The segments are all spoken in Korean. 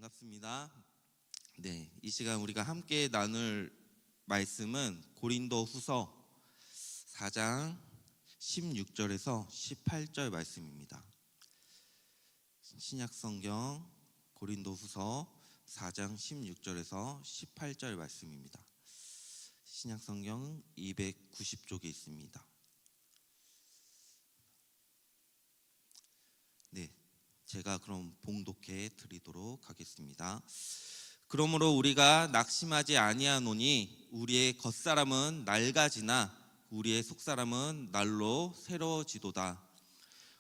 반갑습니다. 이 시간 우리가 함께 나눌 말씀은 고린도후서 4장 16절에서 18절 말씀입니다. 신약성경 고린도후서 4장 16절에서 18절 말씀입니다. 신약성경 290쪽에 있습니다. 제가 그럼 봉독해 드리도록 하겠습니다. 그러므로 우리가 낙심하지 아니하노니 우리의 겉사람은 낡아지나 우리의 속사람은 날로 새로워지도다.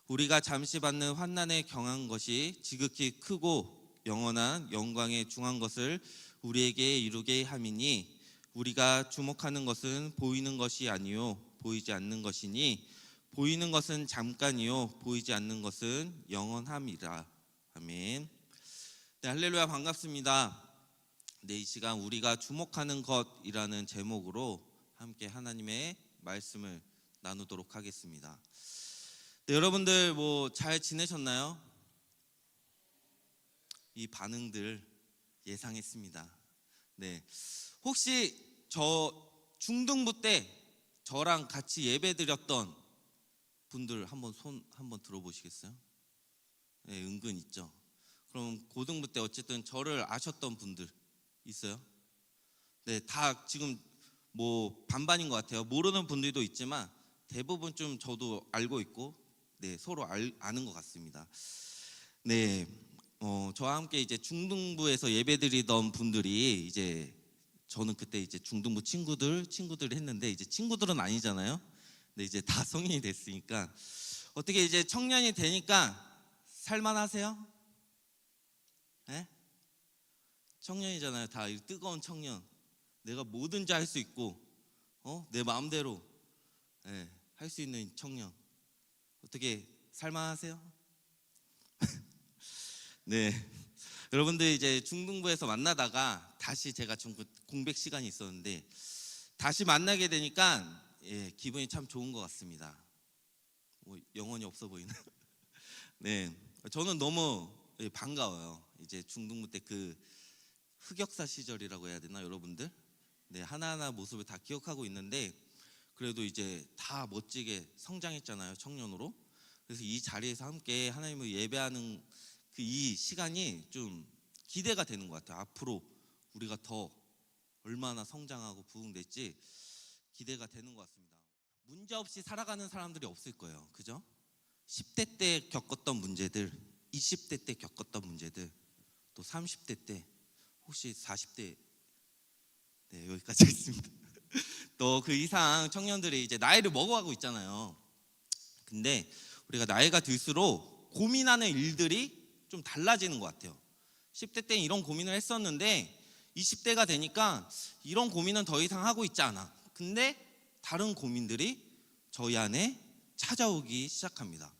우리가 잠시 받는 환난에 경한 것이 지극히 크고 영원한 영광에 중한 것을 우리에게 이루게 함이니 우리가 주목하는 것은 보이는 것이 아니요 보이지 않는 것이니 보이는 것은 잠깐이요 보이지 않는 것은 영원함이라. 아멘. 할렐루야, 반갑습니다. 이 시간 우리가 주목하는 것이라는 제목으로 함께 하나님의 말씀을 나누도록 하겠습니다. 여러분들 잘 지내셨나요? 이 반응들 예상했습니다. 혹시 저 중등부 때 저랑 같이 예배드렸던 분들 손 한번 들어보시겠어요? 은근 있죠. 그럼 고등부 때 어쨌든 저를 아셨던 분들 있어요? 다 지금 반반인 것 같아요. 모르는 분들도 있지만 대부분 좀 저도 알고 있고 서로 아는 것 같습니다. 저와 함께 이제 중등부에서 예배드리던 분들이 저는 그때 이제 중등부 친구들 했는데 이제 친구들은 아니잖아요. 이제 다 성인이 됐으니까 어떻게 이제 청년이 되니까 살만하세요? 청년이잖아요. 다 뜨거운 청년. 내가 뭐든지 할 수 있고 내 마음대로 할 수 있는 청년. 어떻게 살만하세요? 여러분들 이제 중등부에서 만나다가 다시 제가 좀 공백 시간이 있었는데 다시 만나게 되니까 기분이 참 좋은 것 같습니다. 영혼이 없어 보이나? 저는 너무 반가워요. 이제 중등부 때 그 흑역사 시절이라고 해야 되나, 여러분들? 하나하나 모습을 다 기억하고 있는데 그래도 이제 다 멋지게 성장했잖아요, 청년으로. 그래서 이 자리에서 함께 하나님을 예배하는 이 시간이 좀 기대가 되는 것 같아요. 앞으로 우리가 더 얼마나 성장하고 부흥될지 기대가 되는 것 같습니다. 문제 없이 살아가는 사람들이 없을 거예요. 그죠? 10대 때 겪었던 문제들, 20대 때 겪었던 문제들, 또 30대 때, 혹시 40대, 여기까지 하겠습니다. 또 그 이상 청년들이 이제 나이를 먹어가고 있잖아요. 근데 우리가 나이가 들수록 고민하는 일들이 좀 달라지는 것 같아요. 10대 때 이런 고민을 했었는데 20대가 되니까 이런 고민은 더 이상 하고 있지 않아. 근데 다른 고민들이 저희 안에 찾아오기 시작합니다.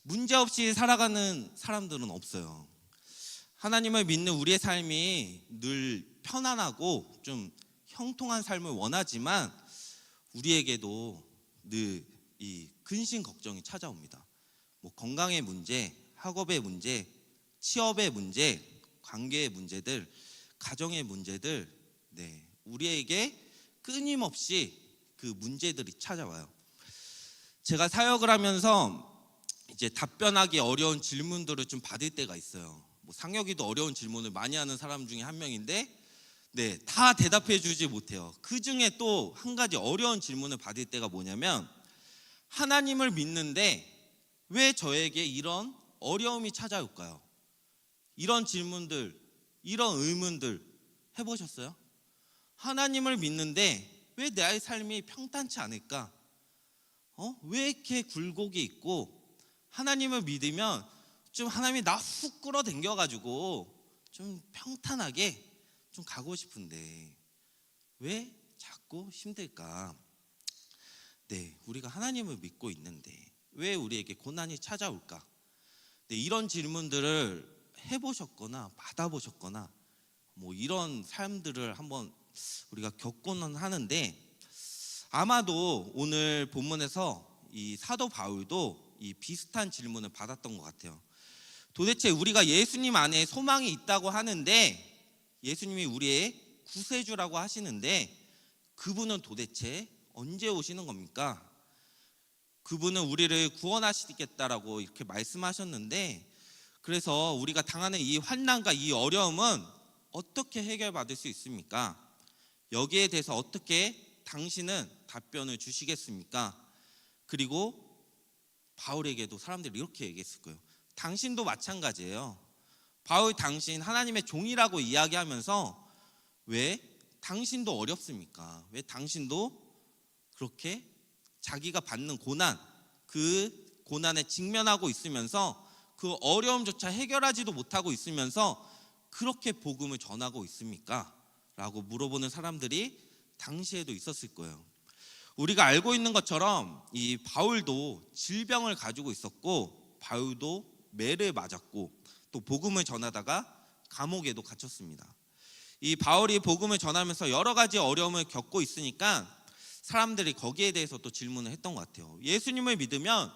문제없이 살아가는 사람들은 없어요. 하나님을 믿는 우리의 삶이 늘 편안하고 좀 형통한 삶을 원하지만 우리에게도 늘 이 근심 걱정이 찾아옵니다. 건강의 문제, 학업의 문제, 취업의 문제, 관계의 문제들, 가정의 문제들, 우리에게 끊임없이 그 문제들이 찾아와요. 제가 사역을 하면서 이제 답변하기 어려운 질문들을 좀 받을 때가 있어요. 상혁이도 어려운 질문을 많이 하는 사람 중에 한 명인데 다 대답해 주지 못해요. 그 중에 또 한 가지 어려운 질문을 받을 때가 뭐냐면, 하나님을 믿는데 왜 저에게 이런 어려움이 찾아올까요? 이런 질문들, 이런 의문들 해보셨어요? 하나님을 믿는데 왜 내 삶이 평탄치 않을까? 왜 이렇게 굴곡이 있고, 하나님을 믿으면 좀 하나님이 나 훅 끌어당겨가지고 좀 평탄하게 좀 가고 싶은데 왜 자꾸 힘들까? 우리가 하나님을 믿고 있는데 왜 우리에게 고난이 찾아올까? 이런 질문들을 해보셨거나 받아보셨거나 이런 삶들을 한번 우리가 겪고는 하는데, 아마도 오늘 본문에서 이 사도 바울도 이 비슷한 질문을 받았던 것 같아요. 도대체 우리가 예수님 안에 소망이 있다고 하는데, 예수님이 우리의 구세주라고 하시는데, 그분은 도대체 언제 오시는 겁니까? 그분은 우리를 구원하시겠다라고 이렇게 말씀하셨는데, 그래서 우리가 당하는 이 환난과 이 어려움은 어떻게 해결받을 수 있습니까? 여기에 대해서 어떻게 당신은 답변을 주시겠습니까? 그리고 바울에게도 사람들이 이렇게 얘기했을 거예요. 당신도 마찬가지예요. 바울 당신 하나님의 종이라고 이야기하면서 왜 당신도 어렵습니까? 왜 당신도 그렇게 자기가 받는 고난, 그 고난에 직면하고 있으면서 그 어려움조차 해결하지도 못하고 있으면서 그렇게 복음을 전하고 있습니까? 라고 물어보는 사람들이 당시에도 있었을 거예요. 우리가 알고 있는 것처럼 이 바울도 질병을 가지고 있었고, 바울도 매를 맞았고, 또 복음을 전하다가 감옥에도 갇혔습니다. 이 바울이 복음을 전하면서 여러 가지 어려움을 겪고 있으니까 사람들이 거기에 대해서 또 질문을 했던 것 같아요. 예수님을 믿으면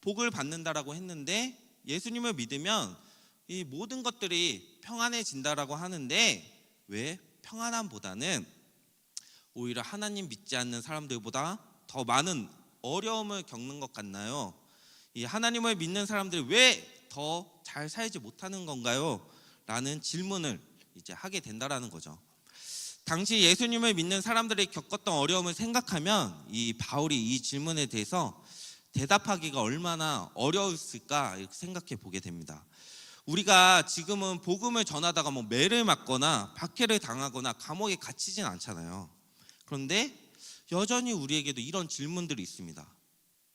복을 받는다라고 했는데, 예수님을 믿으면 이 모든 것들이 평안해진다라고 하는데 왜 평안함보다는 오히려 하나님 믿지 않는 사람들보다 더 많은 어려움을 겪는 것 같나요? 이 하나님을 믿는 사람들이 왜 더 잘 살지 못하는 건가요? 라는 질문을 이제 하게 된다라는 거죠. 당시 예수님을 믿는 사람들이 겪었던 어려움을 생각하면 이 바울이 이 질문에 대해서 대답하기가 얼마나 어려웠을까 이렇게 생각해 보게 됩니다. 우리가 지금은 복음을 전하다가 뭐 매를 맞거나 박해를 당하거나 감옥에 갇히진 않잖아요. 그런데 여전히 우리에게도 이런 질문들이 있습니다.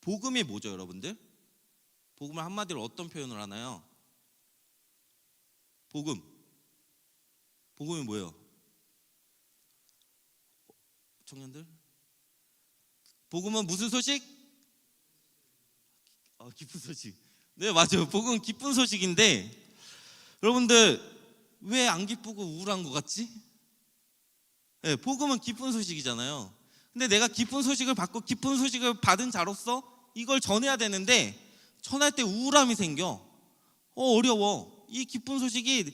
복음이 뭐죠, 여러분들? 복음을 한마디로 어떤 표현을 하나요? 복음이 뭐예요? 청년들? 복음은 무슨 소식? 기쁜 소식. 네, 맞아요. 복음은 기쁜 소식인데, 여러분들 왜 안 기쁘고 우울한 것 같지? 네, 복음은 기쁜 소식이잖아요. 근데 내가 기쁜 소식을 받고 기쁜 소식을 받은 자로서 이걸 전해야 되는데 전할 때 우울함이 생겨. 어려워. 이 기쁜 소식이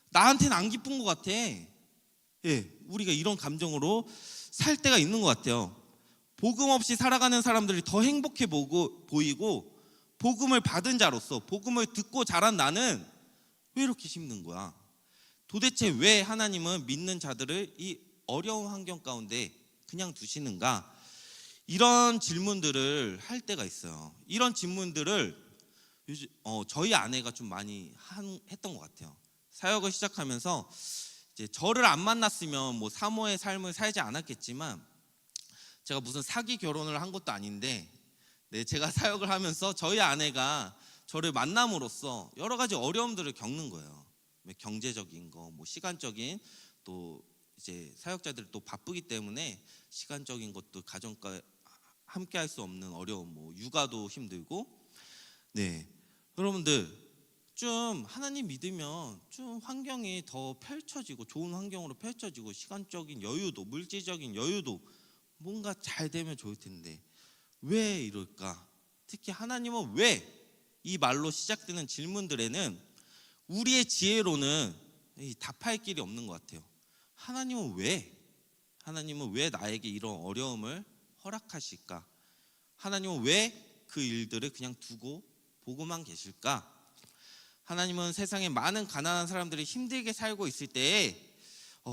나한테는 안 기쁜 것 같아. 예, 우리가 이런 감정으로 살 때가 있는 것 같아요. 복음 없이 살아가는 사람들이 더 행복해 보이고, 복음을 받은 자로서 복음을 듣고 자란 나는 왜 이렇게 힘든 거야? 도대체 왜 하나님은 믿는 자들을 이 어려운 환경 가운데 그냥 두시는가? 이런 질문들을 할 때가 있어요. 이런 질문들을 요즘 저희 아내가 좀 많이 했던 것 같아요. 사역을 시작하면서 이제 저를 안 만났으면 뭐 사모의 삶을 살지 않았겠지만, 제가 무슨 사기 결혼을 한 것도 아닌데, 네, 제가 사역을 하면서 저희 아내가 저를 만남으로써 여러 가지 어려움들을 겪는 거예요. 경제적인 거, 뭐 시간적인, 또 이제 사역자들이 또 바쁘기 때문에 시간적인 것도 가정과 함께 할 수 없는 어려움, 뭐 육아도 힘들고. 네, 여러분들 좀 하나님 믿으면 좀 환경이 더 펼쳐지고 좋은 환경으로 펼쳐지고 시간적인 여유도, 물질적인 여유도 뭔가 잘 되면 좋을 텐데 왜 이럴까? 특히 하나님은 왜? 이 말로 시작되는 질문들에는 우리의 지혜로는 답할 길이 없는 것 같아요. 하나님은 왜? 하나님은 왜 나에게 이런 어려움을 허락하실까? 하나님은 왜 그 일들을 그냥 두고 보고만 계실까? 하나님은 세상에 많은 가난한 사람들이 힘들게 살고 있을 때에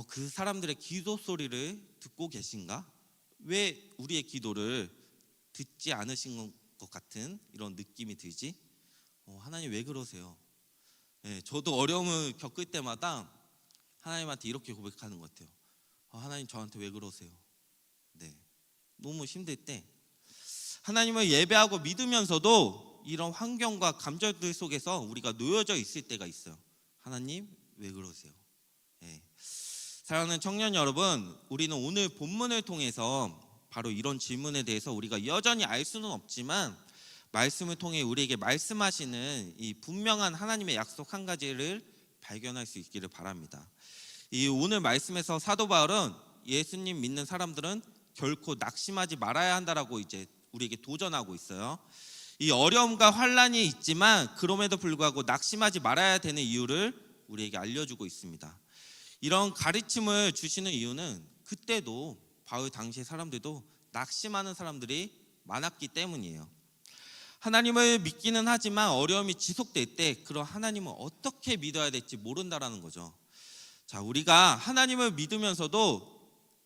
그 사람들의 기도 소리를 듣고 계신가? 왜 우리의 기도를 듣지 않으신 것 같은 이런 느낌이 들지? 하나님 왜 그러세요? 네, 저도 어려움을 겪을 때마다 하나님한테 이렇게 고백하는 것 같아요. 하나님 저한테 왜 그러세요? 네, 너무 힘들 때 하나님을 예배하고 믿으면서도 이런 환경과 감정들 속에서 우리가 놓여져 있을 때가 있어요. 하나님 왜 그러세요? 네. 사랑하는 청년 여러분, 우리는 오늘 본문을 통해서 바로 이런 질문에 대해서 우리가 여전히 알 수는 없지만 말씀을 통해 우리에게 말씀하시는 이 분명한 하나님의 약속 한 가지를 발견할 수 있기를 바랍니다. 이 오늘 말씀에서 사도 바울은 예수님 믿는 사람들은 결코 낙심하지 말아야 한다라고 이제 우리에게 도전하고 있어요. 이 어려움과 환란이 있지만 그럼에도 불구하고 낙심하지 말아야 되는 이유를 우리에게 알려주고 있습니다. 이런 가르침을 주시는 이유는 그때도 바울 당시의 사람들도 낙심하는 사람들이 많았기 때문이에요. 하나님을 믿기는 하지만 어려움이 지속될 때 그런 하나님을 어떻게 믿어야 될지 모른다라는 거죠. 자, 우리가 하나님을 믿으면서도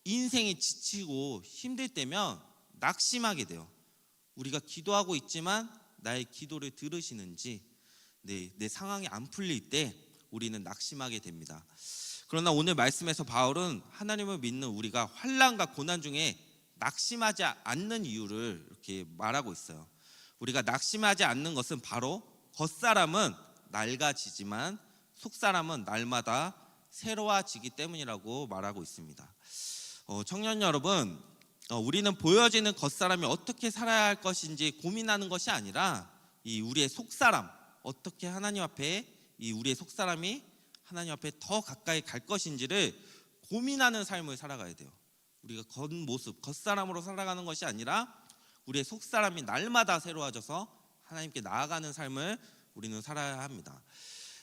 인생이 지치고 힘들 때면 낙심하게 돼요. 우리가 기도하고 있지만 나의 기도를 들으시는지, 내 상황이 안 풀릴 때 우리는 낙심하게 됩니다. 그러나 오늘 말씀에서 바울은 하나님을 믿는 우리가 환난과 고난 중에 낙심하지 않는 이유를 이렇게 말하고 있어요. 우리가 낙심하지 않는 것은 바로 겉사람은 낡아지지만 속사람은 날마다 새로워지기 때문이라고 말하고 있습니다. 청년 여러분, 우리는 보여지는 겉사람이 어떻게 살아야 할 것인지 고민하는 것이 아니라 이 우리의 속사람, 어떻게 하나님 앞에 이 우리의 속사람이 하나님 앞에 더 가까이 갈 것인지를 고민하는 삶을 살아가야 돼요. 우리가 겉모습, 겉사람으로 살아가는 것이 아니라 우리의 속사람이 날마다 새로워져서 하나님께 나아가는 삶을 우리는 살아야 합니다.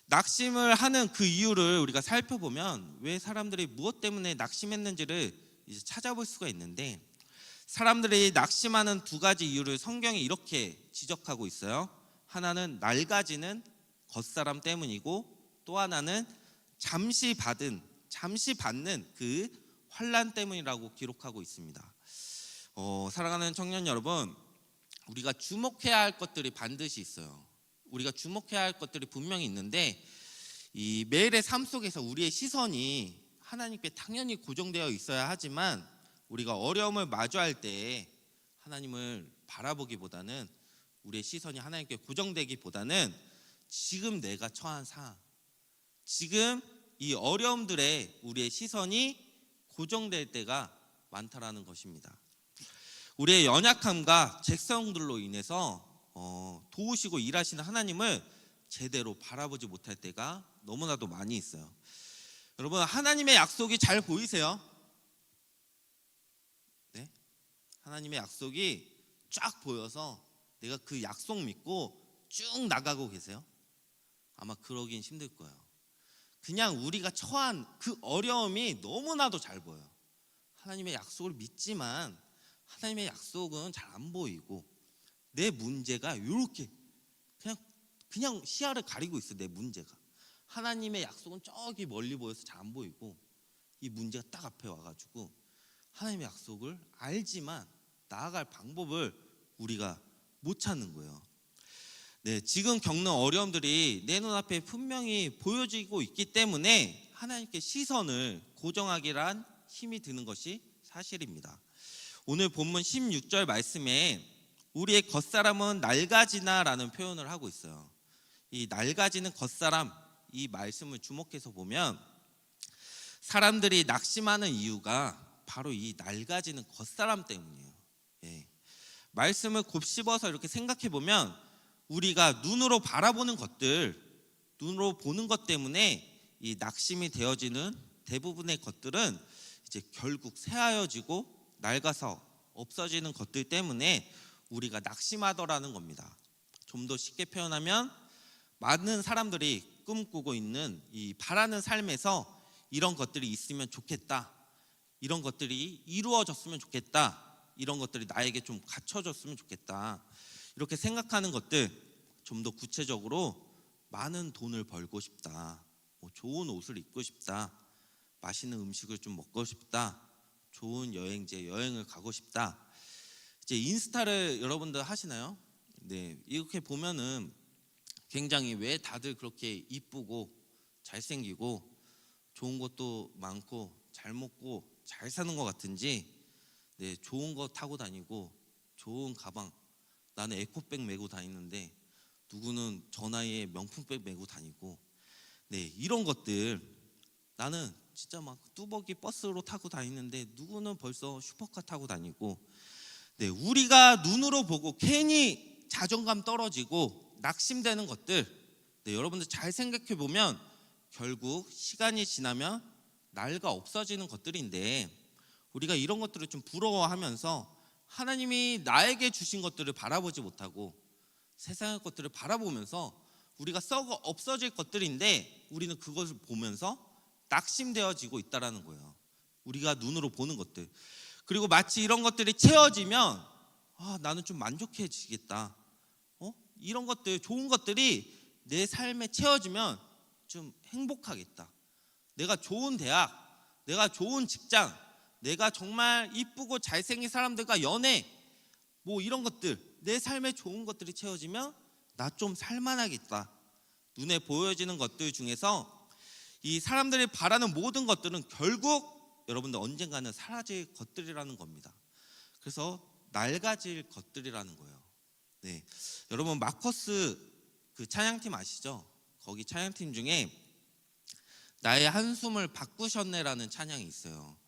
낙심을 하는 그 이유를 우리가 살펴보면 왜 사람들이 무엇 때문에 낙심했는지를 이제 찾아볼 수가 있는데, 사람들이 낙심하는 두 가지 이유를 성경이 이렇게 지적하고 있어요. 하나는 낡아지는 겉사람 때문이고, 또 하나는 잠시 받는 그 환난 때문이라고 기록하고 있습니다. 사랑하는 청년 여러분, 우리가 주목해야 할 것들이 반드시 있어요. 우리가 주목해야 할 것들이 분명히 있는데, 이 매일의 삶 속에서 우리의 시선이 하나님께 당연히 고정되어 있어야 하지만, 우리가 어려움을 마주할 때 하나님을 바라보기보다는, 우리의 시선이 하나님께 고정되기보다는 지금 내가 처한 상황, 지금 이 어려움들에 우리의 시선이 고정될 때가 많다라는 것입니다. 우리의 연약함과 죄성들로 인해서 도우시고 일하시는 하나님을 제대로 바라보지 못할 때가 너무나도 많이 있어요. 여러분, 하나님의 약속이 잘 보이세요? 네? 하나님의 약속이 쫙 보여서 내가 그 약속 믿고 쭉 나가고 계세요? 아마 그러긴 힘들 거예요. 그냥 우리가 처한 그 어려움이 너무나도 잘 보여요. 하나님의 약속을 믿지만 하나님의 약속은 잘 안 보이고, 내 문제가 이렇게 그냥 시야를 가리고 있어요. 내 문제가 하나님의 약속은 저기 멀리 보여서 잘 안 보이고, 이 문제가 딱 앞에 와가지고 하나님의 약속을 알지만 나아갈 방법을 우리가 못 찾는 거예요. 네, 지금 겪는 어려움들이 내 눈앞에 분명히 보여지고 있기 때문에 하나님께 시선을 고정하기란 힘이 드는 것이 사실입니다. 오늘 본문 16절 말씀에 우리의 겉사람은 낡아지나 라는 표현을 하고 있어요. 이 낡아지는 겉사람, 이 말씀을 주목해서 보면 사람들이 낙심하는 이유가 바로 이 낡아지는 겉사람 때문이에요. 예. 말씀을 곱씹어서 이렇게 생각해 보면 우리가 눈으로 바라보는 것들, 눈으로 보는 것 때문에 이 낙심이 되어지는 대부분의 것들은 이제 결국 새하여지고 낡아서 없어지는 것들 때문에 우리가 낙심하더라는 겁니다. 좀 더 쉽게 표현하면 많은 사람들이 꿈꾸고 있는 이 바라는 삶에서 이런 것들이 있으면 좋겠다, 이런 것들이 이루어졌으면 좋겠다, 이런 것들이 나에게 좀 갖춰졌으면 좋겠다, 이렇게 생각하는 것들, 좀 더 구체적으로 많은 돈을 벌고 싶다, 좋은 옷을 입고 싶다, 맛있는 음식을 좀 먹고 싶다, 좋은 여행지에 여행을 가고 싶다. 이제 인스타를 여러분들 하시나요? 네, 이렇게 보면은 굉장히 왜 다들 그렇게 이쁘고 잘생기고 좋은 것도 많고 잘 먹고 잘 사는 것 같은지, 네, 좋은 거 타고 다니고 좋은 가방, 나는 에코백 메고 다니는데 누구는 저 나이에 명품백 메고 다니고, 네, 이런 것들, 나는 진짜 막 뚜벅이 버스로 타고 다니는데 누구는 벌써 슈퍼카 타고 다니고, 네, 우리가 눈으로 보고 괜히 자존감 떨어지고 낙심되는 것들, 네, 여러분들 잘 생각해 보면 결국 시간이 지나면 낡아 없어지는 것들인데, 우리가 이런 것들을 좀 부러워하면서 하나님이 나에게 주신 것들을 바라보지 못하고 세상의 것들을 바라보면서 우리가 썩어 없어질 것들인데 우리는 그것을 보면서 낙심되어지고 있다라는 거예요. 우리가 눈으로 보는 것들. 그리고 마치 이런 것들이 채워지면 나는 좀 만족해지겠다. 이런 것들, 좋은 것들이 내 삶에 채워지면 좀 행복하겠다. 내가 좋은 대학, 내가 좋은 직장, 내가 정말 이쁘고 잘생긴 사람들과 연애, 뭐 이런 것들, 내 삶에 좋은 것들이 채워지면 나 좀 살만하겠다. 눈에 보여지는 것들 중에서 이 사람들이 바라는 모든 것들은 결국 여러분들 언젠가는 사라질 것들이라는 겁니다. 그래서 낡아질 것들이라는 거예요. 네, 여러분 마커스 그 찬양팀 아시죠? 거기 찬양팀 중에 나의 한숨을 바꾸셨네라는 찬양이 있어요.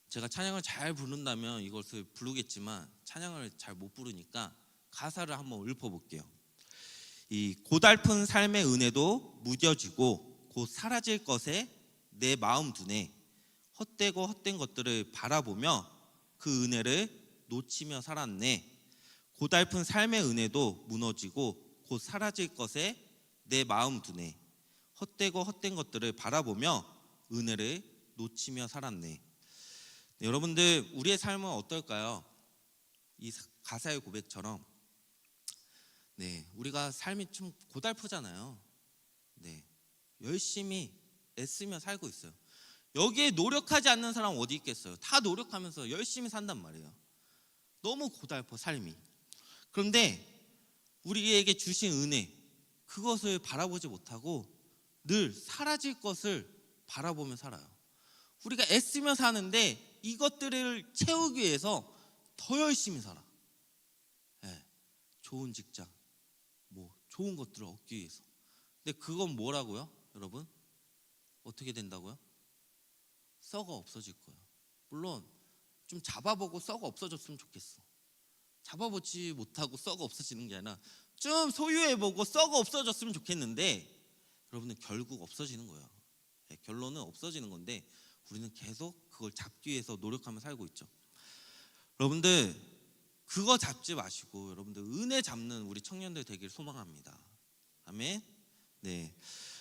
제가 찬양을 잘 부른다면 이것을 부르겠지만 찬양을 잘 못 부르니까 가사를 한번 읊어볼게요. 이 고달픈 삶의 은혜도 무뎌지고 곧 사라질 것에 내 마음 두네. 헛되고 헛된 것들을 바라보며 그 은혜를 놓치며 살았네. 고달픈 삶의 은혜도 무너지고 곧 사라질 것에 내 마음 두네. 헛되고 헛된 것들을 바라보며 은혜를 놓치며 살았네. 네, 여러분들 우리의 삶은 어떨까요? 이 가사의 고백처럼 우리가 삶이 좀 고달프잖아요. 열심히 애쓰며 살고 있어요. 여기에 노력하지 않는 사람 어디 있겠어요? 다 노력하면서 열심히 산단 말이에요. 너무 고달퍼 삶이. 그런데 우리에게 주신 은혜, 그것을 바라보지 못하고 늘 사라질 것을 바라보며 살아요. 우리가 애쓰며 사는데 이것들을 채우기 위해서 더 열심히 살아. 좋은 직장, 뭐 좋은 것들을 얻기 위해서. 근데 그건 뭐라고요? 여러분 어떻게 된다고요? 썩어 없어질 거예요. 물론 좀 잡아보고 썩어 없어졌으면 좋겠어. 잡아보지 못하고 썩어 없어지는 게 아니라 좀 소유해보고 썩어 없어졌으면 좋겠는데 여러분은 결국 없어지는 거예요. 결론은 없어지는 건데 우리는 계속 그걸 잡기 위해서 노력하며 살고 있죠. 여러분들 그거 잡지 마시고 여러분들 은혜 잡는 우리 청년들 되길 소망합니다. 아멘. 네,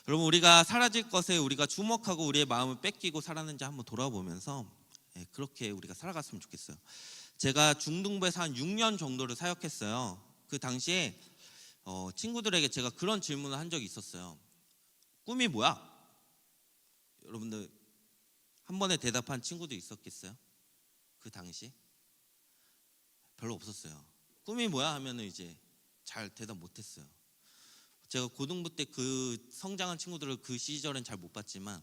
여러분 우리가 사라질 것에 우리가 주목하고 우리의 마음을 뺏기고 살았는지 한번 돌아보면서 그렇게 우리가 살아갔으면 좋겠어요. 제가 중등부에서 한 6년 정도를 사역했어요. 그 당시에 친구들에게 제가 그런 질문을 한 적이 있었어요. 꿈이 뭐야? 여러분들 한 번에 대답한 친구도 있었겠어요? 그 당시 별로 없었어요. 꿈이 뭐야 하면은 이제 잘 대답 못했어요. 제가 고등부 때 그 성장한 친구들을 그 시절엔 잘 못 봤지만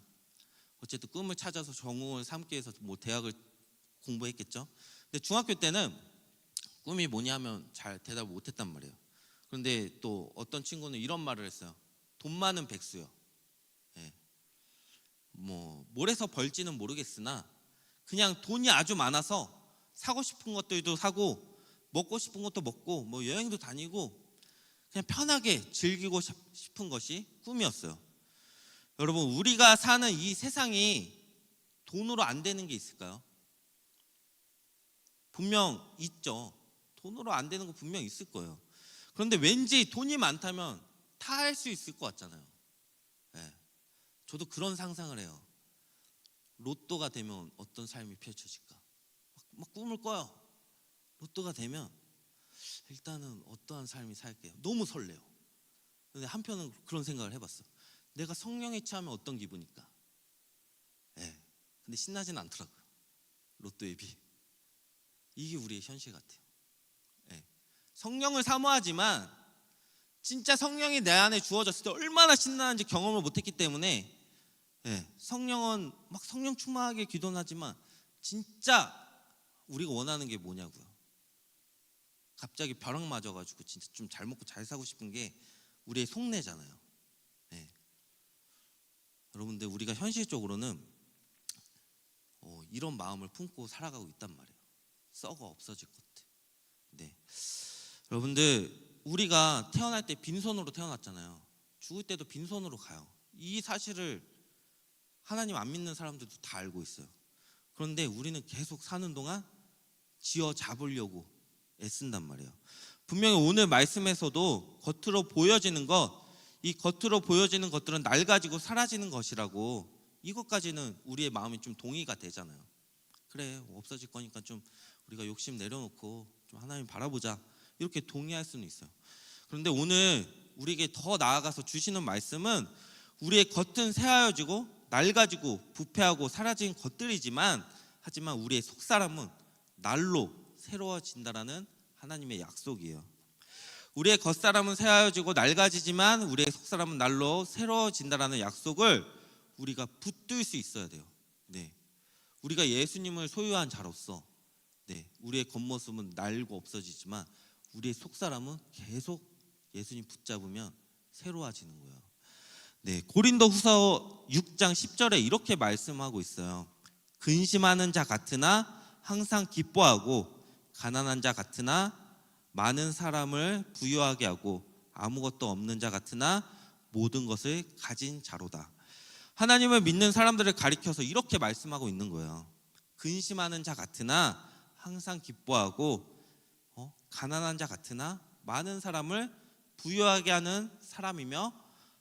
어쨌든 꿈을 찾아서 전공을 삼기 위해서 뭐 대학을 공부했겠죠. 근데 중학교 때는 꿈이 뭐냐 하면 잘 대답을 못했단 말이에요. 그런데 또 어떤 친구는 이런 말을 했어요. 돈 많은 백수요. 뭐 뭘해서 벌지는 모르겠으나 그냥 돈이 아주 많아서 사고 싶은 것들도 사고 먹고 싶은 것도 먹고 뭐 여행도 다니고 그냥 편하게 즐기고 싶은 것이 꿈이었어요. 여러분 우리가 사는 이 세상이 돈으로 안 되는 게 있을까요? 분명 있죠. 돈으로 안 되는 거 분명 있을 거예요. 그런데 왠지 돈이 많다면 다 할 수 있을 것 같잖아요. 저도 그런 상상을 해요. 로또가 되면 어떤 삶이 펼쳐질까? 막 꿈을 꿔요. 로또가 되면 일단은 어떠한 삶이 살게요. 너무 설레요. 근데 한편은 그런 생각을 해봤어. 내가 성령에 취하면 어떤 기분일까? 근데 신나진 않더라고요. 로또에 비해. 이게 우리의 현실 같아요. 성령을 사모하지만 진짜 성령이 내 안에 주어졌을 때 얼마나 신나는지 경험을 못했기 때문에 성령은 막 성령 충만하게 기도는 하지만 진짜 우리가 원하는 게 뭐냐고요. 갑자기 벼락 맞아가지고 진짜 좀 잘 먹고 잘 사고 싶은 게 우리의 속내잖아요. 여러분들 우리가 현실적으로는 이런 마음을 품고 살아가고 있단 말이에요. 썩어 없어질 것들. 여러분들 우리가 태어날 때 빈손으로 태어났잖아요. 죽을 때도 빈손으로 가요. 이 사실을 하나님 안 믿는 사람들도 다 알고 있어요. 그런데 우리는 계속 사는 동안 쥐어 잡으려고 애쓴단 말이에요. 분명히 오늘 말씀에서도 겉으로 보여지는 이 겉으로 보여지는 것들은 낡아지고 사라지는 것이라고, 이것까지는 우리의 마음이 좀 동의가 되잖아요. 그래, 없어질 거니까 좀 우리가 욕심 내려놓고 좀 하나님 바라보자, 이렇게 동의할 수는 있어요. 그런데 오늘 우리에게 더 나아가서 주시는 말씀은 우리의 겉은 새하여지고 낡아지고 부패하고 사라진 것들이지만, 하지만 우리의 속사람은 날로 새로워진다라는 하나님의 약속이에요. 우리의 겉사람은 새하여지고 낡아지지만 우리의 속사람은 날로 새로워진다라는 약속을 우리가 붙들 수 있어야 돼요. 네, 우리가 예수님을 소유한 자로서, 네, 우리의 겉모습은 낡고 없어지지만 우리의 속사람은 계속 예수님 붙잡으면 새로워지는 거예요. 네, 고린도후서 6장 10절에 이렇게 말씀하고 있어요. 근심하는 자 같으나 항상 기뻐하고, 가난한 자 같으나 많은 사람을 부유하게 하고, 아무것도 없는 자 같으나 모든 것을 가진 자로다. 하나님을 믿는 사람들을 가리켜서 이렇게 말씀하고 있는 거예요. 근심하는 자 같으나 항상 기뻐하고, 가난한 자 같으나 많은 사람을 부유하게 하는 사람이며,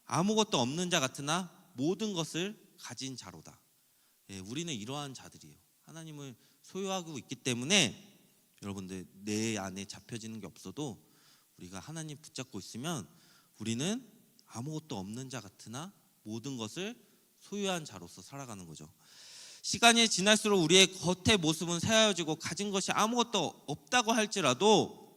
아무것도 없는 자 같으나 모든 것을 가진 자로다. 예, 우리는 이러한 자들이에요. 하나님을 소유하고 있기 때문에 여러분들, 내 안에 잡혀지는 게 없어도 우리가 하나님 붙잡고 있으면 우리는 아무것도 없는 자 같으나 모든 것을 소유한 자로서 살아가는 거죠. 시간이 지날수록 우리의 겉의 모습은 새하여지고 가진 것이 아무것도 없다고 할지라도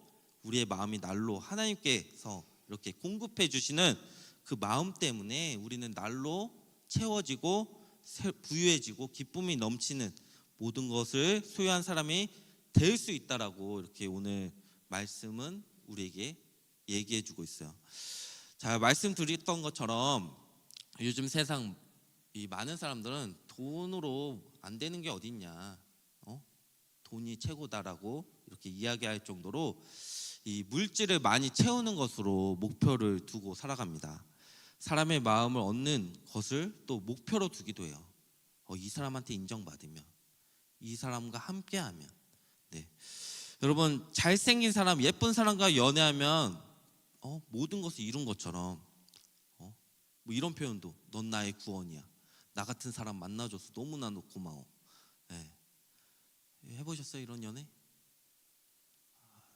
우리의 마음이 날로 하나님께서 이렇게 공급해 주시는 그 마음 때문에 우리는 날로 채워지고 부유해지고 기쁨이 넘치는 모든 것을 소유한 사람이 될 수 있다라고, 이렇게 오늘 말씀은 우리에게 얘기해 주고 있어요. 자, 말씀드렸던 것처럼 요즘 세상 이 많은 사람들은 돈으로 안 되는 게 어딨냐, 돈이 최고다라고 이렇게 이야기할 정도로 이 물질을 많이 채우는 것으로 목표를 두고 살아갑니다. 사람의 마음을 얻는 것을 또 목표로 두기도 해요. 이 사람한테 인정받으면, 이 사람과 함께하면. 네, 여러분, 잘생긴 사람, 예쁜 사람과 연애하면 모든 것을 이룬 것처럼, 뭐 이런 표현도, 넌 나의 구원이야, 나 같은 사람 만나줘서 너무나 고마워. 네. 해보셨어요, 이런 연애?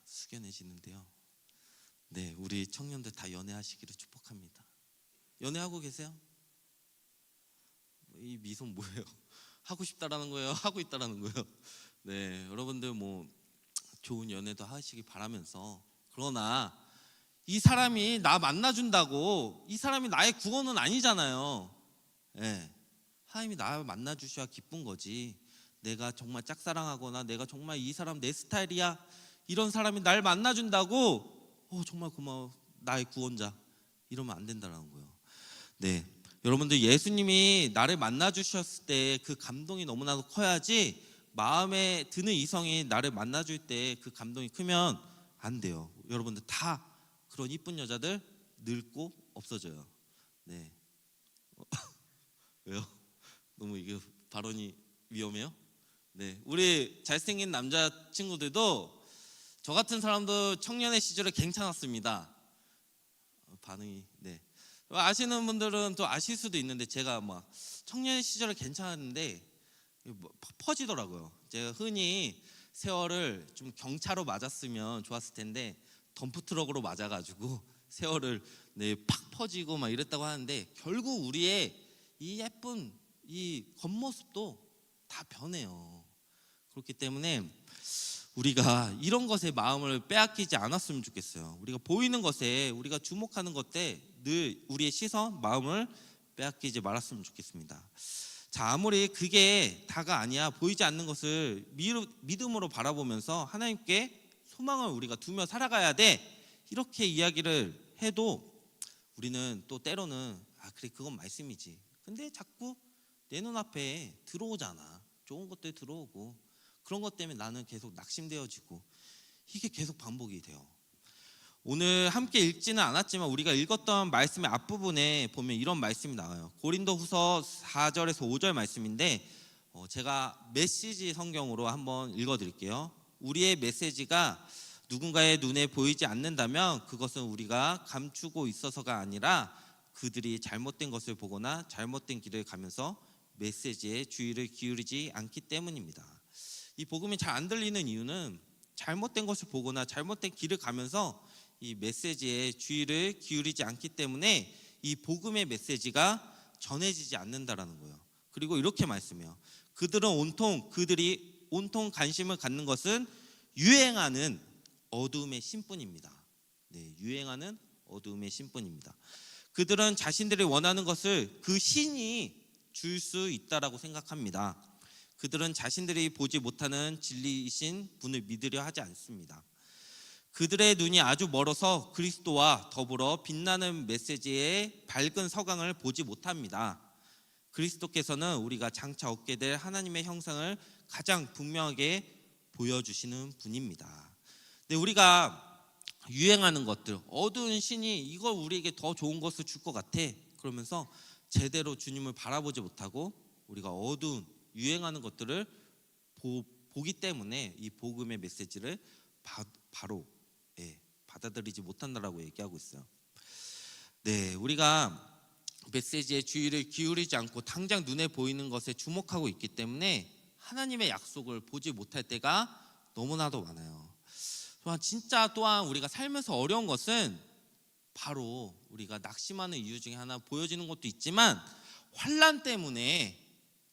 숙연해지는데요. 네, 우리 청년들 다 연애하시기를 축복합니다. 연애하고 계세요? 이 미소 뭐예요? 하고 싶다라는 거예요? 하고 있다라는 거예요? 네, 여러분들 뭐 좋은 연애도 하시기 바라면서, 그러나 이 사람이 나 만나준다고 이 사람이 나의 구원은 아니잖아요. 네, 하나님이 나를 만나주셔야 기쁜 거지, 내가 정말 짝사랑하거나 내가 정말 이 사람 내 스타일이야, 이런 사람이 날 만나준다고 정말 고마워, 나의 구원자, 이러면 안 된다는 거예요. 네, 여러분들, 예수님이 나를 만나주셨을 때 그 감동이 너무나도 커야지, 마음에 드는 이성이 나를 만나줄 때 그 감동이 크면 안 돼요. 여러분들, 다 그런 이쁜 여자들 늙고 없어져요. 네. 왜요? 너무 이게 발언이 위험해요? 네, 우리 잘생긴 남자친구들도 저 같은 사람도 청년의 시절에 괜찮았습니다. 반응이, 네, 아시는 분들은 또 아실 수도 있는데, 제가 막 청년 시절에 괜찮았는데 퍼지더라고요. 제가 흔히 세월을 좀 경차로 맞았으면 좋았을 텐데 덤프트럭으로 맞아가지고 세월을, 네, 팍 퍼지고 막 이랬다고 하는데, 결국 우리의 이 예쁜 이 겉모습도 다 변해요. 그렇기 때문에 우리가 이런 것에 마음을 빼앗기지 않았으면 좋겠어요. 우리가 보이는 것에, 우리가 주목하는 것에 늘 우리의 시선, 마음을 빼앗기지 말았으면 좋겠습니다. 자, 아무리 그게 다가 아니야, 보이지 않는 것을 믿음으로 바라보면서 하나님께 소망을 우리가 두며 살아가야 돼, 이렇게 이야기를 해도 우리는 또 때로는 그래, 그건 말씀이지, 근데 자꾸 내 눈앞에 들어오잖아, 좋은 것들 들어오고, 그런 것 때문에 나는 계속 낙심되어지고, 이게 계속 반복이 돼요. 오늘 함께 읽지는 않았지만 우리가 읽었던 말씀의 앞부분에 보면 이런 말씀이 나와요. 고린도후서 4절에서 5절 말씀인데, 제가 메시지 성경으로 한번 읽어드릴게요. 우리의 메시지가 누군가의 눈에 보이지 않는다면 그것은 우리가 감추고 있어서가 아니라 그들이 잘못된 것을 보거나 잘못된 길을 가면서 메시지에 주의를 기울이지 않기 때문입니다. 이 복음이 잘 안 들리는 이유는 잘못된 것을 보거나 잘못된 길을 가면서 이 메시지에 주의를 기울이지 않기 때문에 이 복음의 메시지가 전해지지 않는다라는 거예요. 그리고 이렇게 말씀해요. 그들이 온통 관심을 갖는 것은 유행하는 어두움의 신뿐입니다. 네, 유행하는 어두움의 신뿐입니다. 그들은 자신들이 원하는 것을 그 신이 줄 수 있다라고 생각합니다. 그들은 자신들이 보지 못하는 진리이신 분을 믿으려 하지 않습니다. 그들의 눈이 아주 멀어서 그리스도와 더불어 빛나는 메시지의 밝은 서광을 보지 못합니다. 그리스도께서는 우리가 장차 얻게 될 하나님의 형상을 가장 분명하게 보여주시는 분입니다. 네, 우리가 유행하는 것들, 어두운 신이 이걸 우리에게 더 좋은 것을 줄 것 같아. 그러면서 제대로 주님을 바라보지 못하고 우리가 어두운 유행하는 것들을 보기 때문에 이 복음의 메시지를 바로 받아들이지 못한다라고 얘기하고 있어요. 네, 우리가 메시지에 주의를 기울이지 않고 당장 눈에 보이는 것에 주목하고 있기 때문에 하나님의 약속을 보지 못할 때가 너무나도 많아요. 또한 우리가 살면서 어려운 것은 바로 우리가 낙심하는 이유 중에 하나 보여지는 것도 있지만 환난 때문에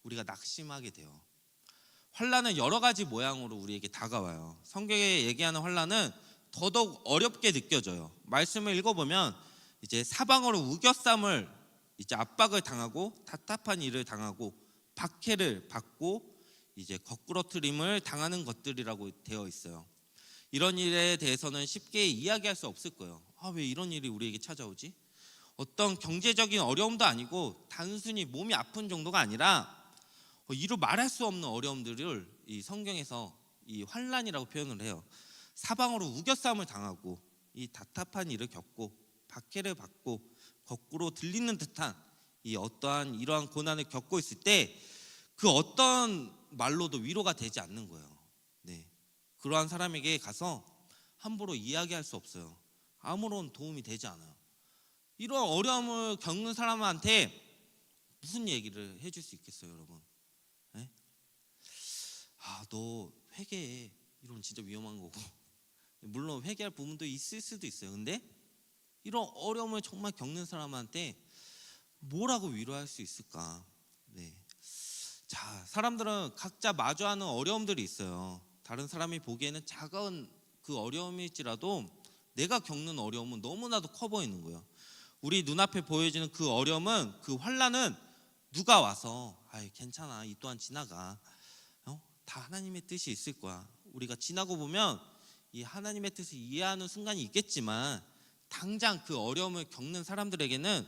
우리가 낙심하게 돼요. 환난은 여러 가지 모양으로 우리에게 다가와요. 성경에 얘기하는 환난은 더더욱 어렵게 느껴져요. 말씀을 읽어보면 이제 사방으로 우겨쌈을 이제 압박을 당하고 답답한 일을 당하고 박해를 받고 이제 거꾸러뜨림을 당하는 것들이라고 되어 있어요. 이런 일에 대해서는 쉽게 이야기할 수 없을 거예요. 왜 이런 일이 우리에게 찾아오지? 어떤 경제적인 어려움도 아니고 단순히 몸이 아픈 정도가 아니라 이루 말할 수 없는 어려움들을 이 성경에서 이 환난이라고 표현을 해요. 사방으로 우겨싸움을 당하고 이 답답한 일을 겪고 박해를 받고 거꾸로 들리는 듯한 이 어떠한 이러한 고난을 겪고 있을 때 그 어떤 말로도 위로가 되지 않는 거예요. 네, 그러한 사람에게 가서 함부로 이야기할 수 없어요. 아무런 도움이 되지 않아요. 이런 어려움을 겪는 사람한테 무슨 얘기를 해줄 수 있겠어요, 여러분? 네? 너 회개해. 이런 진짜 위험한 거고. 물론 회개할 부분도 있을 수도 있어요. 근데 이런 어려움을 정말 겪는 사람한테 뭐라고 위로할 수 있을까? 네. 자, 사람들은 각자 마주하는 어려움들이 있어요. 다른 사람이 보기에는 작은 그 어려움일지라도 내가 겪는 어려움은 너무나도 커 보이는 거예요. 우리 눈앞에 보여지는 그 어려움은, 그 환난은 누가 와서 괜찮아, 이 또한 지나가, 다 하나님의 뜻이 있을 거야. 우리가 지나고 보면 이 하나님의 뜻을 이해하는 순간이 있겠지만 당장 그 어려움을 겪는 사람들에게는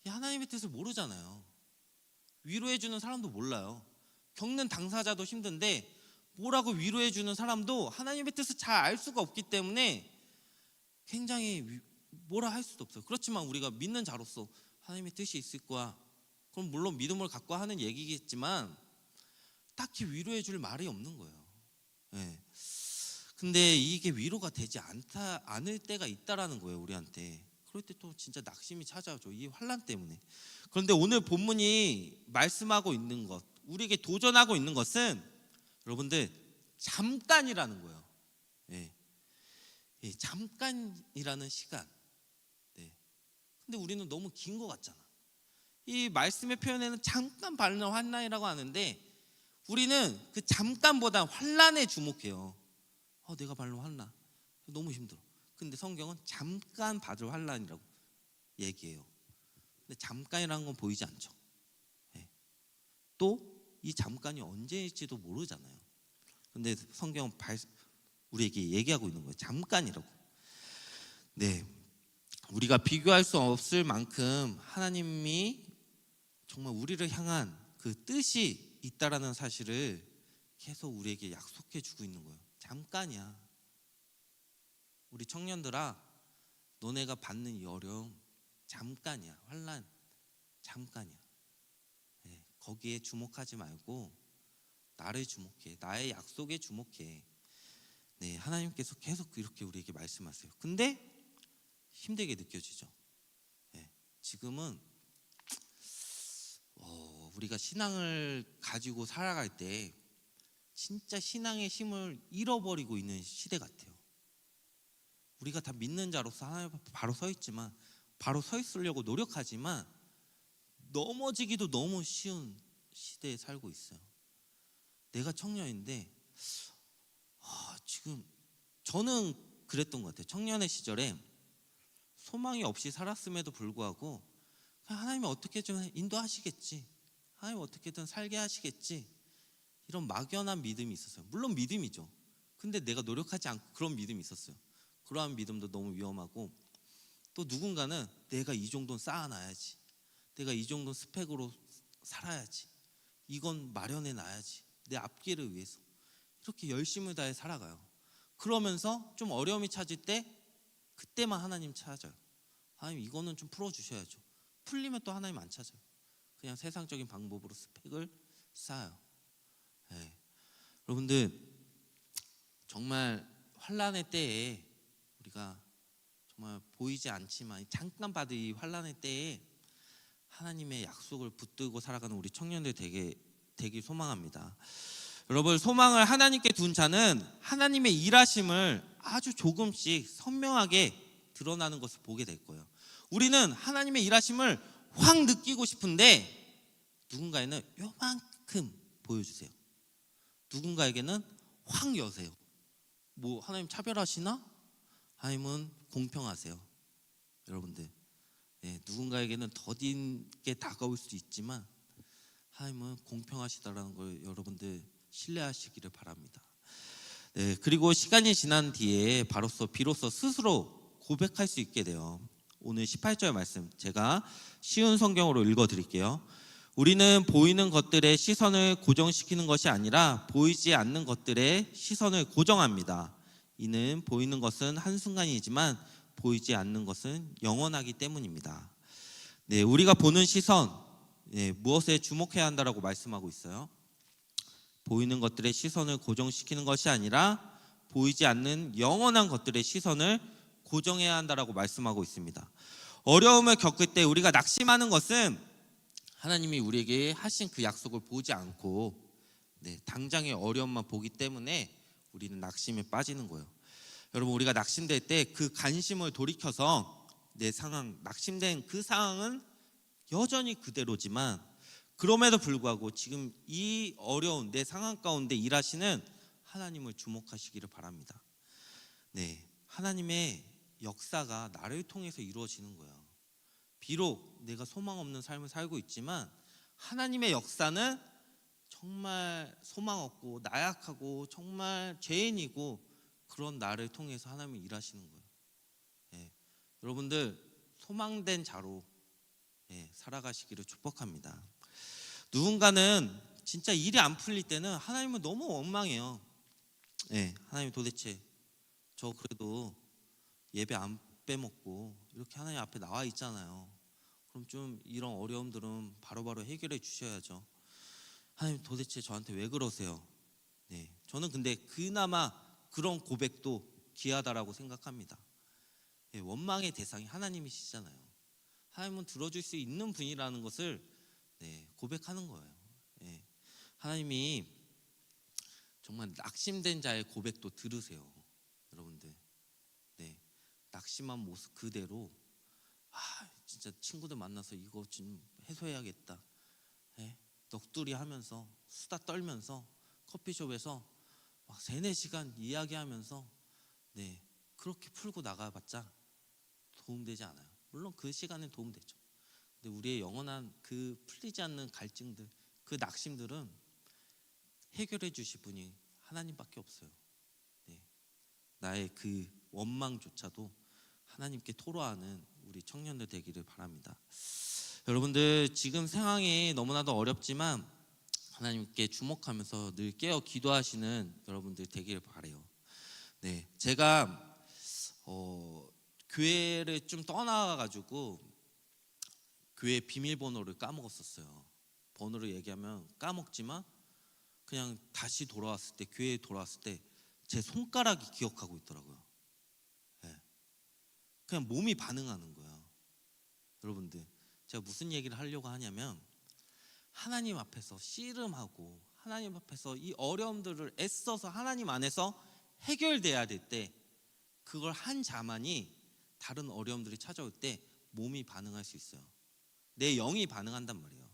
이 하나님의 뜻을 모르잖아요. 위로해주는 사람도 몰라요. 겪는 당사자도 힘든데 뭐라고 위로해주는 사람도 하나님의 뜻을 잘 알 수가 없기 때문에 굉장히 뭐라 할 수도 없어요. 그렇지만 우리가 믿는 자로서 하나님의 뜻이 있을 거야. 그럼 물론 믿음을 갖고 하는 얘기겠지만 딱히 위로해줄 말이 없는 거예요. 네. 근데 이게 위로가 되지 않을 때가 있다라는 거예요, 우리한테. 그럴 때 또 진짜 낙심이 찾아오죠, 이 환난 때문에. 그런데 오늘 본문이 말씀하고 있는 것, 우리에게 도전하고 있는 것은 여러분들 잠깐이라는 거예요. 네. 잠깐이라는 시간. 네. 근데 우리는 너무 긴 것 같잖아. 이 말씀의 표현에는 잠깐 받는 환난이라고 하는데 우리는 그 잠깐보다 환난에 주목해요. 내가 받는 환난 너무 힘들어. 근데 성경은 잠깐 받을 환난이라고 얘기해요. 근데 잠깐이라는 건 보이지 않죠. 네. 또 이 잠깐이 언제일지도 모르잖아요. 근데 성경은 우리에게 얘기하고 있는 거예요. 잠깐이라고. 네, 우리가 비교할 수 없을 만큼 하나님이 정말 우리를 향한 그 뜻이 있다라는 사실을 계속 우리에게 약속해 주고 있는 거예요. 잠깐이야. 우리 청년들아, 너네가 받는 이 어려움 잠깐이야. 환난 잠깐이야. 네, 거기에 주목하지 말고 나를 주목해. 나의 약속에 주목해. 네, 하나님께서 계속 이렇게 우리에게 말씀하세요. 근데 힘들게 느껴지죠. 네, 지금은 우리가 신앙을 가지고 살아갈 때 진짜 신앙의 힘을 잃어버리고 있는 시대 같아요. 우리가 다 믿는 자로서 하나님 앞에 바로 서 있지만, 바로 서 있으려고 노력하지만 넘어지기도 너무 쉬운 시대에 살고 있어요. 내가 청년인데 지금 저는 그랬던 것 같아요. 청년의 시절에 소망이 없이 살았음에도 불구하고 하나님이 어떻게 좀 인도하시겠지, 하나님 어떻게든 살게 하시겠지, 이런 막연한 믿음이 있었어요. 물론 믿음이죠. 근데 내가 노력하지 않고 그런 믿음이 있었어요. 그러한 믿음도 너무 위험하고, 또 누군가는 내가 이 정도는 쌓아놔야지, 내가 이 정도 스펙으로 살아야지, 이건 마련해 놔야지, 내 앞길을 위해서 이렇게 열심을 다해 살아가요. 그러면서 좀 어려움이 찾을 때 그때만 하나님 찾아요. 하나님 이거는 좀 풀어주셔야죠. 풀리면 또 하나님 안 찾아요. 그냥 세상적인 방법으로 스펙을 쌓아요. 네. 여러분들, 정말 환난의 때에 우리가 정말 보이지 않지만 잠깐 받을 이 환난의 때에 하나님의 약속을 붙들고 살아가는 우리 청년들 되길 소망합니다. 여러분, 소망을 하나님께 둔 자는 하나님의 일하심을 아주 조금씩 선명하게 드러나는 것을 보게 될 거예요. 우리는 하나님의 일하심을 확 느끼고 싶은데 누군가에는 요만큼 보여주세요. 누군가에게는 확 여세요. 뭐 하나님 차별하시나? 하나님은 공평하세요. 여러분들, 네, 누군가에게는 더디게 다가올 수 있지만 하나님은 공평하시다라는 걸 여러분들 신뢰하시기를 바랍니다. 네, 그리고 시간이 지난 뒤에 비로소 스스로 고백할 수 있게 돼요. 오늘 18절 말씀 제가 쉬운 성경으로 읽어드릴게요. 우리는 보이는 것들의 시선을 고정시키는 것이 아니라 보이지 않는 것들의 시선을 고정합니다. 이는 보이는 것은 한순간이지만 보이지 않는 것은 영원하기 때문입니다. 네, 우리가 보는 시선, 무엇에 주목해야 한다라고 말씀하고 있어요. 보이는 것들의 시선을 고정시키는 것이 아니라 보이지 않는 영원한 것들의 시선을 고정해야 한다라고 말씀하고 있습니다. 어려움을 겪을 때 우리가 낙심하는 것은 하나님이 우리에게 하신 그 약속을 보지 않고 당장의 어려움만 보기 때문에 우리는 낙심에 빠지는 거예요. 여러분, 우리가 낙심될 때 그 관심을 돌이켜서 내 상황, 낙심된 그 상황은 여전히 그대로지만 그럼에도 불구하고 지금 이 어려운 내 상황 가운데 일하시는 하나님을 주목하시기를 바랍니다. 네, 하나님의 역사가 나를 통해서 이루어지는 거예요. 비록 내가 소망 없는 삶을 살고 있지만 하나님의 역사는 정말 소망 없고 나약하고 정말 죄인이고 그런 나를 통해서 하나님이 일하시는 거예요. 여러분들, 소망된 자로 살아가시기를 축복합니다. 누군가는 진짜 일이 안 풀릴 때는 하나님은 너무 원망해요. 하나님 도대체 저 그래도 예배 안 빼먹고 이렇게 하나님 앞에 나와 있잖아요. 그럼 좀 이런 어려움들은 바로바로 해결해 주셔야죠. 하나님 도대체 저한테 왜 그러세요? 저는 근데 그나마 그런 고백도 귀하다라고 생각합니다. 원망의 대상이 하나님이시잖아요. 하나님은 들어줄 수 있는 분이라는 것을 고백하는 거예요. 하나님이 정말 낙심된 자의 고백도 들으세요. 여러분들, 낙심한 모습 그대로 진짜 친구들 만나서 이거 좀 해소해야겠다, 넋두리 하면서 수다 떨면서 커피숍에서 막 3-4시간 이야기하면서 그렇게 풀고 나가봤자 도움되지 않아요. 물론 그 시간은 도움되죠. 근데 우리의 영원한 그 풀리지 않는 갈증들, 그 낙심들은 해결해 주실 분이 하나님밖에 없어요. 나의 그 원망조차도 하나님께 토로하는 우리 청년들 되기를 바랍니다. 여러분들, 지금 상황이 너무나도 어렵지만 하나님께 주목하면서 늘 깨어 기도하시는 여러분들 되기를 바라요. 제가 교회를 좀 떠나가지고 교회 비밀번호를 까먹었었어요. 번호를 얘기하면 까먹지만 그냥 다시 돌아왔을 때, 교회에 돌아왔을 때 제 손가락이 기억하고 있더라고요. 예. 그냥 몸이 반응하는 거예요. 여러분들, 제가 무슨 얘기를 하려고 하냐면, 하나님 앞에서 씨름하고 하나님 앞에서 이 어려움들을 애써서 하나님 안에서 해결돼야 될 때, 그걸 한 자만이 다른 어려움들이 찾아올 때 몸이 반응할 수 있어요. 내 영이 반응한단 말이에요.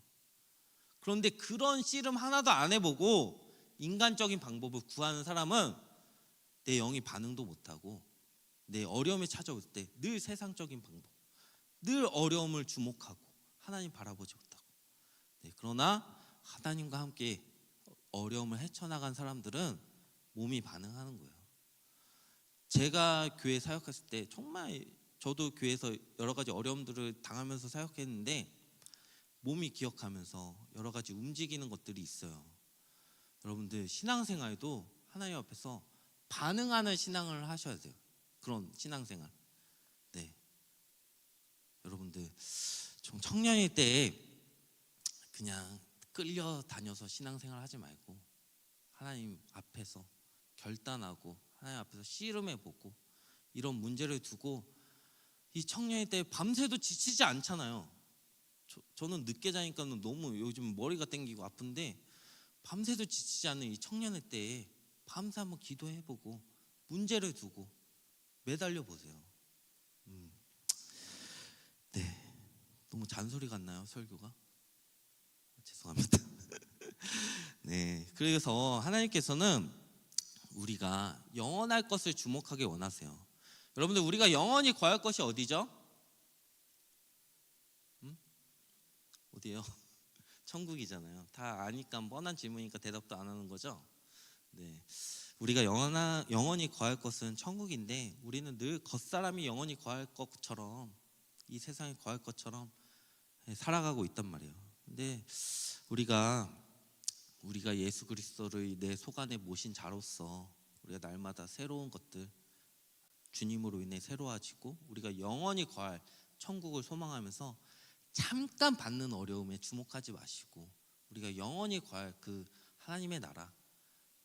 그런데 그런 씨름 하나도 안 해보고 인간적인 방법을 구하는 사람은 내 영이 반응도 못하고, 내 어려움이 찾아올 때 늘 세상적인 방법, 늘 어려움을 주목하고 하나님 바라보지 못하고. 그러나 하나님과 함께 어려움을 헤쳐나간 사람들은 몸이 반응하는 거예요. 제가 교회 사역했을 때 정말 저도 교회에서 여러 가지 어려움들을 당하면서 사역했는데, 몸이 기억하면서 여러 가지 움직이는 것들이 있어요. 여러분들, 신앙생활도 하나님 앞에서 반응하는 신앙을 하셔야 돼요. 그런 신앙생활. 네. 여러분들, 좀 청년일 때 그냥 끌려다녀서 신앙생활 하지 말고 하나님 앞에서 결단하고 하나님 앞에서 씨름해보고, 이런 문제를 두고 이 청년일 때 밤새도 지치지 않잖아요. 저는 늦게 자니까 너무 요즘 머리가 땡기고 아픈데, 밤새도 지치지 않는 이 청년일 때 밤새 한번 기도해보고 문제를 두고 매달려 보세요. 네, 너무 잔소리 같나요, 설교가? 죄송합니다. 네, 그래서 하나님께서는 우리가 영원할 것을 주목하게 원하세요. 여러분들, 우리가 영원히 거할 것이 어디죠? 어디예요? 천국이잖아요. 다 아니까 뻔한 질문이니까 대답도 안 하는 거죠. 네, 우리가 영원히 거할 것은 천국인데, 우리는 늘 겉사람이 영원히 거할 것처럼, 이 세상에 거할 것처럼 살아가고 있단 말이에요. 근데 우리가 예수 그리스도를 내 속 안에 모신 자로서 우리가 날마다 새로운 것들, 주님으로 인해 새로워지고 우리가 영원히 거할 천국을 소망하면서 잠깐 받는 어려움에 주목하지 마시고, 우리가 영원히 거할 그 하나님의 나라,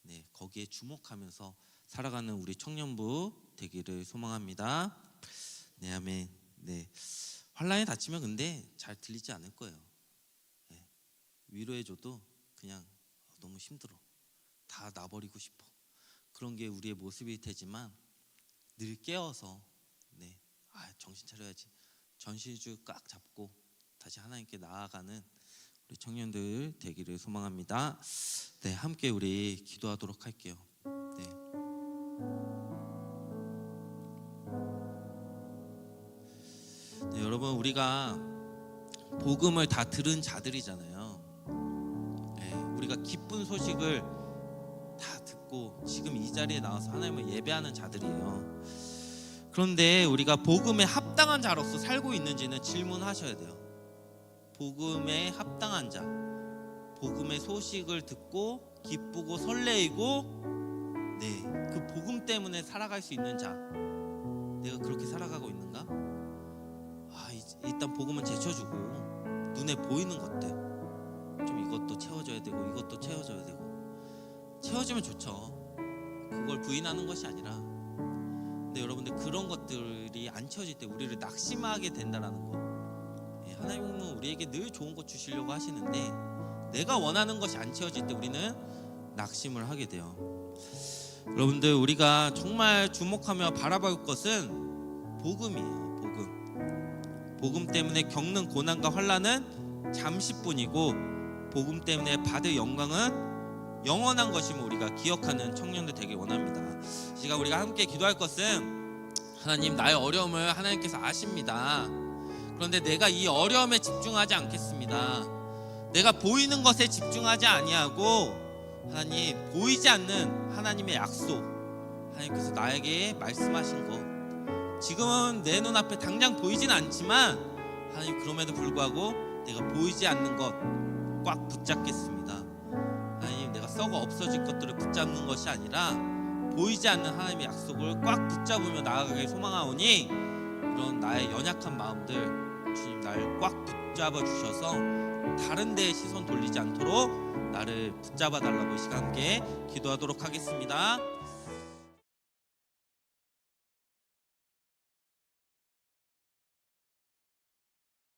네, 거기에 주목하면서 살아가는 우리 청년부 되기를 소망합니다. 네, 아멘. 네, 환란에 닥치면 근데 잘 들리지 않을 거예요. 네, 위로해줘도 그냥 너무 힘들어, 다 놔버리고 싶어, 그런 게 우리의 모습일 테지만, 늘 깨어서 네, 정신 차려야지, 전신줄 꽉 잡고 다시 하나님께 나아가는 우리 청년들 되기를 소망합니다. 네, 함께 우리 기도하도록 할게요. 네. 네, 여러분, 우리가 복음을 다 들은 자들이잖아요. 네, 우리가 기쁜 소식을 다 듣고 지금 이 자리에 나와서 하나님을 예배하는 자들이에요. 그런데 우리가 복음에 합당한 자로서 살고 있는지는 질문하셔야 돼요. 복음에 합당한 자, 복음의 소식을 듣고 기쁘고 설레이고, 네, 그 복음 때문에 살아갈 수 있는 자, 내가 그렇게 살아가고 있는가? 일단 복음은 제쳐주고 눈에 보이는 것들 좀, 이것도 채워줘야 되고 이것도 채워줘야 되고, 채워주면 좋죠. 그걸 부인하는 것이 아니라. 근데 여러분들, 그런 것들이 안 채워질 때 우리를 낙심하게 된다라는 거. 하나님은 우리에게 늘 좋은 것 주시려고 하시는데, 내가 원하는 것이 안 채워질 때 우리는 낙심을 하게 돼요. 여러분들, 우리가 정말 주목하며 바라볼 것은 복음이에요. 복음 때문에 겪는 고난과 환난은 잠시뿐이고, 복음 때문에 받을 영광은 영원한 것임을 우리가 기억하는 청년들 되길 원합니다. 이 시간 우리가 함께 기도할 것은, 하나님, 나의 어려움을 하나님께서 아십니다. 그런데 내가 이 어려움에 집중하지 않겠습니다. 내가 보이는 것에 집중하지 아니하고, 하나님, 보이지 않는 하나님의 약속, 하나님께서 나에게 말씀하신 것, 지금은 내 눈앞에 당장 보이진 않지만, 하나님, 그럼에도 불구하고 내가 보이지 않는 것 꽉 붙잡겠습니다. 하나님, 내가 썩어 없어질 것들을 붙잡는 것이 아니라 보이지 않는 하나님의 약속을 꽉 붙잡으며 나아가길 소망하오니, 이런 나의 연약한 마음들, 주님, 나를 꽉 붙잡아 주셔서 다른 데에 시선 돌리지 않도록 나를 붙잡아 달라고 이 시간 함께 기도하도록 하겠습니다.